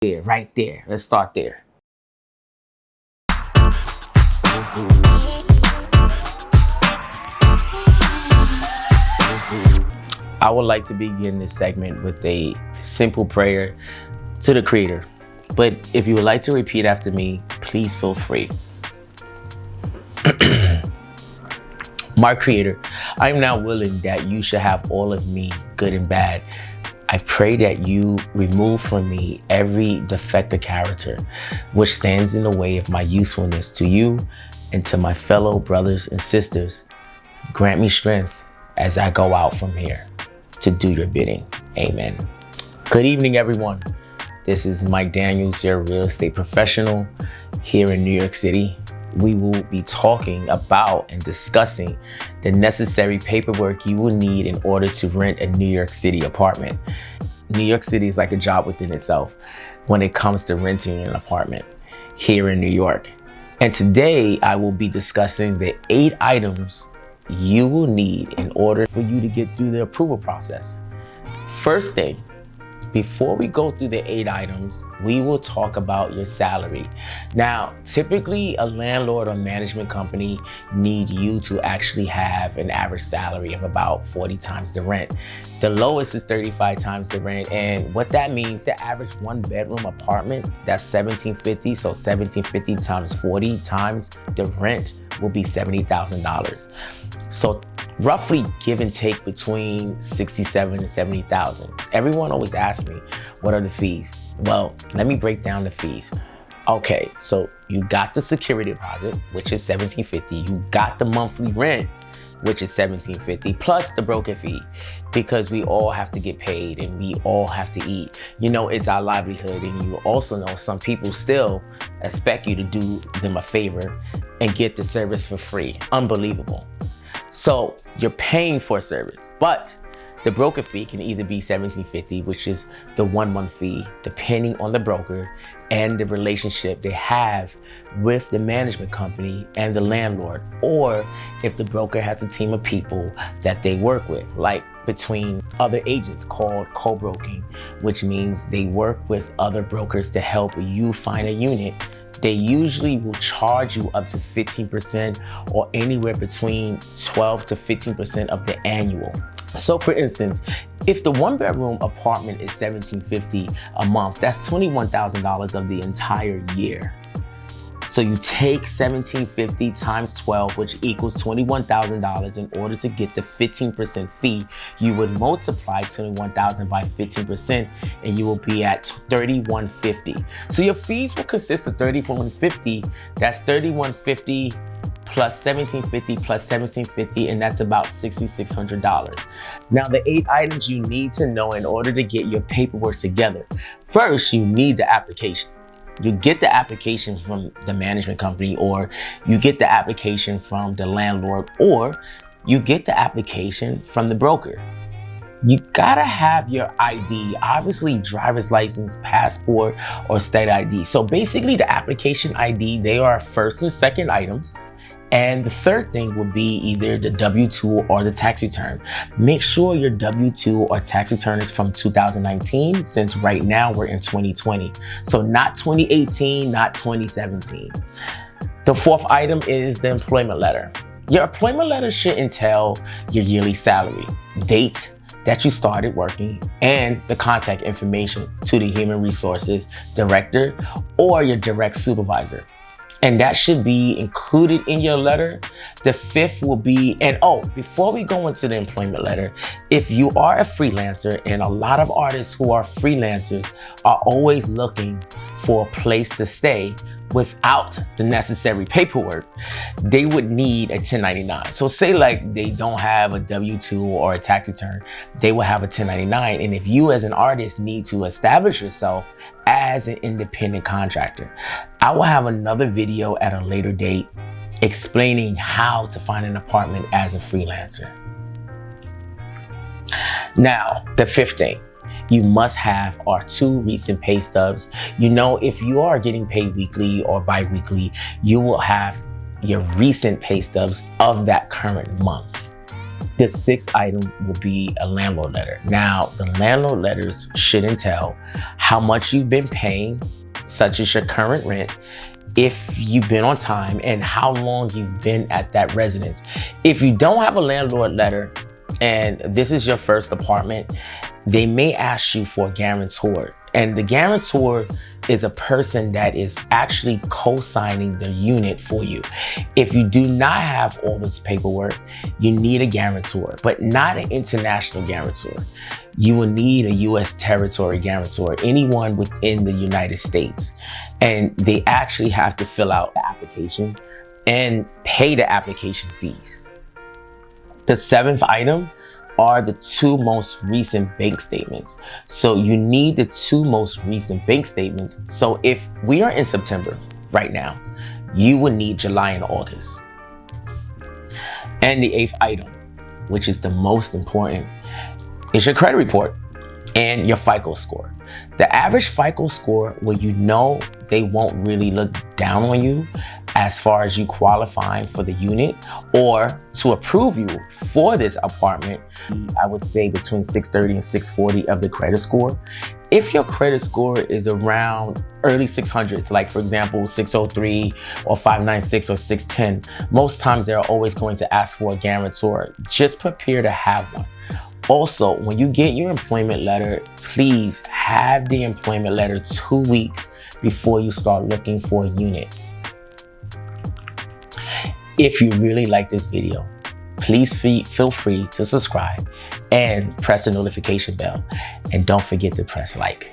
There, right there. Let's start there. I would like to begin this segment with a simple prayer to the Creator. But if you would like to repeat after me, please feel free. My Creator, I am now willing that you should have all of me, good and bad. I pray that you remove from me every defective character which stands in the way of my usefulness to you and to my fellow brothers and sisters. Grant me strength as I go out from here to do your bidding. Amen. Good evening, everyone. This is Mike Daniels, your real estate professional here in New York City. We will be talking about and discussing the necessary paperwork you will need in order to rent a New York City apartment. New York City is like a job within itself when it comes to renting an apartment here in New York. And today I will be discussing the 8 items you will need in order for you to get through the approval process. First thing, before we go through the 8 items, we will talk about your salary. Now, typically a landlord or management company need you to actually have an average salary of about 40 times the rent. The lowest is 35 times the rent. And what that means, the average 1-bedroom apartment, that's $1,750. So $1,750 times 40 times the rent will be $70,000. So roughly give and take between $67,000 and $70,000. Everyone always asks me, what are the fees? Well, let me break down the fees. Okay, so you got the security deposit, which is $1,750. You got the monthly rent, which is $1,750, plus the broker fee, because we all have to get paid and we all have to eat. You know, it's our livelihood. And you also know some people still expect you to do them a favor and get the service for free. Unbelievable. So you're paying for a service, but the broker fee can either be $1,750, which is the 1-month fee, depending on the broker and the relationship they have with the management company and the landlord, or if the broker has a team of people that they work with, like between other agents called co-broking, which means they work with other brokers to help you find a unit. They usually will charge you up to 15% or anywhere between 12 to 15% of the annual. So for instance, if the 1-bedroom apartment is $1,750 a month, that's $21,000 of the entire year. So you take $1,750 times 12, which equals $21,000. In order to get the 15% fee, you would multiply $21,000 by 15%, and you will be at $3,150. So your fees will consist of $3,150. That's $3,150 plus $1,750 plus $1,750, and that's about $6,600. Now, the 8 items you need to know in order to get your paperwork together. First, you need the application. You get the application from the management company, or you get the application from the landlord, or you get the application from the broker. You gotta have your ID, obviously driver's license, passport, or state ID. So basically the application ID, they are first and second items. And the third thing would be either the W-2 or the tax return. Make sure your W-2 or tax return is from 2019, since right now we're in 2020. So not 2018, not 2017. The fourth item is the employment letter. Your employment letter should entail your yearly salary, date that you started working, and the contact information to the human resources director or your direct supervisor. And that should be included in your letter. The fifth will be, and before we go into the employment letter, if you are a freelancer, and a lot of artists who are freelancers are always looking for a place to stay without the necessary paperwork, they would need a 1099. So say like they don't have a W-2 or a tax return, they will have a 1099. And if you as an artist need to establish yourself as an independent contractor, I will have another video at a later date explaining how to find an apartment as a freelancer. Now, the fifth thing you must have are 2 recent pay stubs. You know, if you are getting paid weekly or bi-weekly, you will have your recent pay stubs of that current month. The sixth item will be a landlord letter. Now, the landlord letters should entail how much you've been paying, such as your current rent, if you've been on time, and how long you've been at that residence. If you don't have a landlord letter and this is your first apartment, they may ask you for a guarantor. And the guarantor is a person that is actually co-signing the unit for you. If you do not have all this paperwork, you need a guarantor, but not an international guarantor. You will need a U.S. territory guarantor, anyone within the United States. And they actually have to fill out the application and pay the application fees. The seventh item are the two most recent bank statements. So you need the two most recent bank statements. So if we are in September right now, you will need July and August. And the eighth item, which is the most important, is your credit report and your FICO score. The average FICO score, where you know they won't really look down on you as far as you qualifying for the unit or to approve you for this apartment, I would say between 630 and 640 of the credit score. If your credit score is around early 600s, like for example, 603 or 596 or 610, most times they're always going to ask for a guarantor. Just prepare to have one. Also, when you get your employment letter, please have the employment letter 2 weeks before you start looking for a unit. If you really like this video, please feel free to subscribe and press the notification bell. And don't forget to press like.